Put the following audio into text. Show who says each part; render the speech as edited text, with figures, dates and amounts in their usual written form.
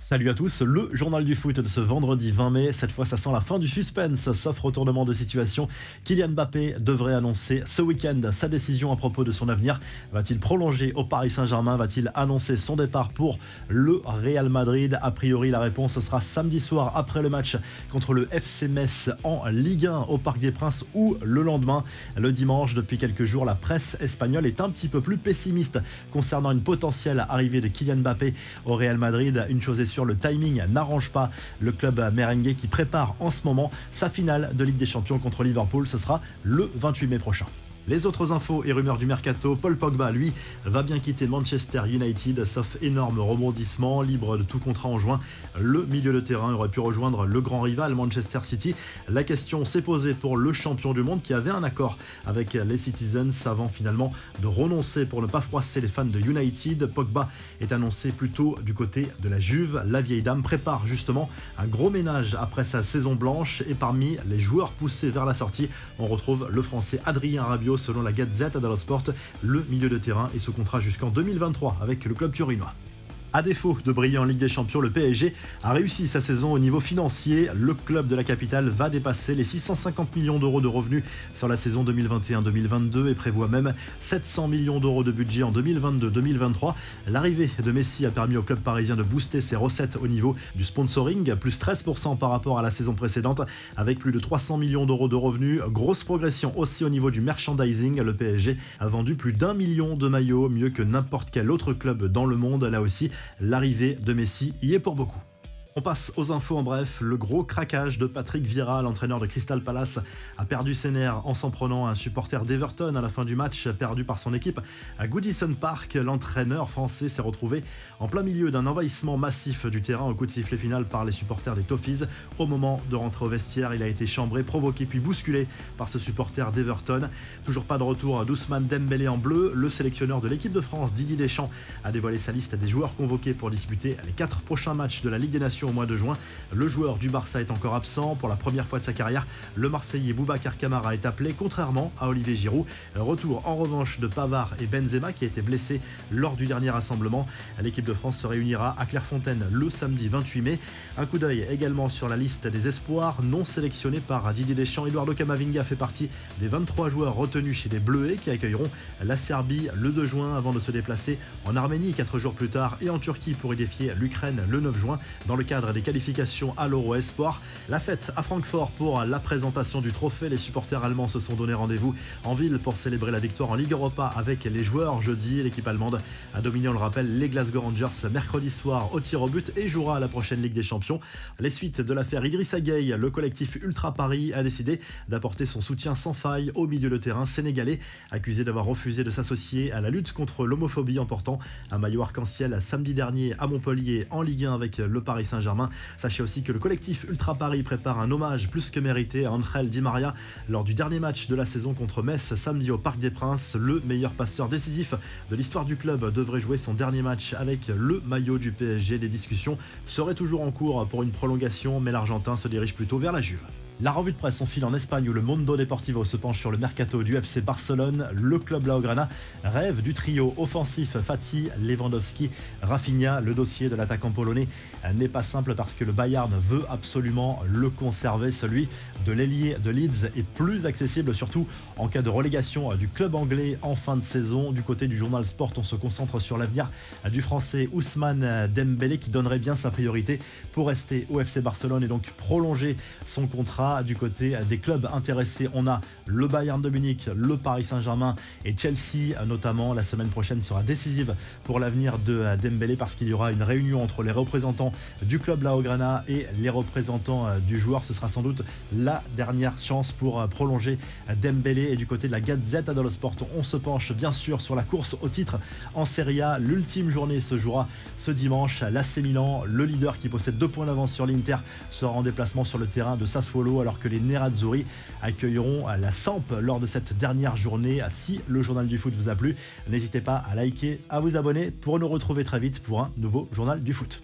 Speaker 1: Salut à tous, le journal du foot de ce vendredi 20 mai. Cette fois, ça sent la fin du suspense, sauf retournement de situation. Kylian Mbappé devrait annoncer ce week-end sa décision à propos de son avenir. Va-t-il prolonger au Paris Saint-Germain? Va-t-il annoncer son départ pour le Real Madrid? A priori, la réponse sera samedi soir après le match contre le FC Metz en Ligue 1 au Parc des Princes ou le lendemain. Le dimanche, depuis quelques jours, la presse espagnole est un petit peu plus pessimiste concernant une potentielle arrivée de Kylian Mbappé au Real Madrid. Une chose est sûre, le timing n'arrange pas le club merengue qui prépare en ce moment sa finale de Ligue des Champions contre Liverpool. Ce sera le 28 mai prochain. Les autres infos et rumeurs du mercato, Paul Pogba, lui, va bien quitter Manchester United, sauf énorme rebondissement, libre de tout contrat en juin. Le milieu de terrain aurait pu rejoindre le grand rival Manchester City. La question s'est posée pour le champion du monde qui avait un accord avec les Citizens avant finalement de renoncer pour ne pas froisser les fans de United. Pogba est annoncé plutôt du côté de la Juve. La vieille dame prépare justement un gros ménage après sa saison blanche et parmi les joueurs poussés vers la sortie, on retrouve le français Adrien Rabiot. Selon la Gazette dello Sport, le milieu de terrain est sous contrat jusqu'en 2023 avec le club turinois. À défaut de briller en Ligue des Champions, le PSG a réussi sa saison au niveau financier. Le club de la capitale va dépasser les 650 millions d'euros de revenus sur la saison 2021-2022 et prévoit même 700 millions d'euros de budget en 2022-2023. L'arrivée de Messi a permis au club parisien de booster ses recettes au niveau du sponsoring, plus 13% par rapport à la saison précédente, avec plus de 300 millions d'euros de revenus. Grosse progression aussi au niveau du merchandising. Le PSG a vendu plus d'1 million de maillots, mieux que n'importe quel autre club dans le monde. Là aussi, l'arrivée de Messi y est pour beaucoup. On passe aux infos en bref. Le gros craquage de Patrick Vieira, l'entraîneur de Crystal Palace, a perdu ses nerfs en s'en prenant à un supporter d'Everton à la fin du match perdu par son équipe à Goodison Park. L'entraîneur français s'est retrouvé en plein milieu d'un envahissement massif du terrain au coup de sifflet final par les supporters des Toffees. Au moment de rentrer au vestiaire, il a été chambré, provoqué puis bousculé par ce supporter d'Everton. Toujours pas de retour d'Ousmane Dembélé en bleu. Le sélectionneur de l'équipe de France, Didier Deschamps, a dévoilé sa liste des joueurs convoqués pour disputer les 4 prochains matchs de la Ligue des Nations au mois de juin. Le joueur du Barça est encore absent. Pour la première fois de sa carrière, le Marseillais Boubacar Kamara est appelé, contrairement à Olivier Giroud. Retour en revanche de Pavard et Benzema qui a été blessé lors du dernier rassemblement. L'équipe de France se réunira à Clairefontaine le samedi 28 mai. Un coup d'œil également sur la liste des espoirs non sélectionnés par Didier Deschamps. Eduardo Camavinga fait partie des 23 joueurs retenus chez les Bleuets qui accueilleront la Serbie le 2 juin avant de se déplacer en Arménie 4 jours plus tard et en Turquie pour y défier l'Ukraine le 9 juin dans le cadre des qualifications à l'Euro Espoir. La fête à Francfort pour la présentation du trophée. Les supporters allemands se sont donné rendez-vous en ville pour célébrer la victoire en Ligue Europa avec les joueurs jeudi. L'équipe allemande a dominé, on le rappelle, les Glasgow Rangers mercredi soir au tir au but et jouera à la prochaine Ligue des Champions. Les suites de l'affaire Idrissa Gueye, le collectif Ultra Paris a décidé d'apporter son soutien sans faille au milieu de terrain sénégalais, accusé d'avoir refusé de s'associer à la lutte contre l'homophobie en portant un maillot arc-en-ciel samedi dernier à Montpellier en Ligue 1 avec le Paris Saint-Germain. Sachez aussi que le collectif Ultra Paris prépare un hommage plus que mérité à Angel Di Maria lors du dernier match de la saison contre Metz samedi au Parc des Princes. Le meilleur passeur décisif de l'histoire du club devrait jouer son dernier match avec le maillot du PSG. Des discussions seraient toujours en cours pour une prolongation, mais l'Argentin se dirige plutôt vers la Juve. La revue de presse en file en Espagne où le Mundo Deportivo se penche sur le mercato du FC Barcelone. Le club Blaugrana rêve du trio offensif Fati, Lewandowski, Rafinha. Le dossier de l'attaquant polonais n'est pas simple parce que le Bayern veut absolument le conserver. Celui de l'ailier de Leeds est plus accessible, surtout en cas de relégation du club anglais en fin de saison. Du côté du journal Sport, on se concentre sur l'avenir du français Ousmane Dembélé qui donnerait bien sa priorité pour rester au FC Barcelone et donc prolonger son contrat. Du côté des clubs intéressés, on a le Bayern de Munich, le Paris Saint-Germain et Chelsea notamment. La semaine prochaine sera décisive pour l'avenir de Dembélé parce qu'il y aura une réunion entre les représentants du club Blaugrana et les représentants du joueur. Ce sera sans doute la dernière chance pour prolonger Dembélé. Et du côté de la Gazette dello Sport, on se penche bien sûr sur la course au titre en Serie A. L'ultime journée se jouera ce dimanche. L'AC Milan, le leader qui possède 2 points d'avance sur l'Inter, sera en déplacement sur le terrain de Sassuolo alors que les Nerazzurri accueilleront la Samp lors de cette dernière journée. Si le journal du foot vous a plu, n'hésitez pas à liker, à vous abonner pour nous retrouver très vite pour un nouveau journal du foot.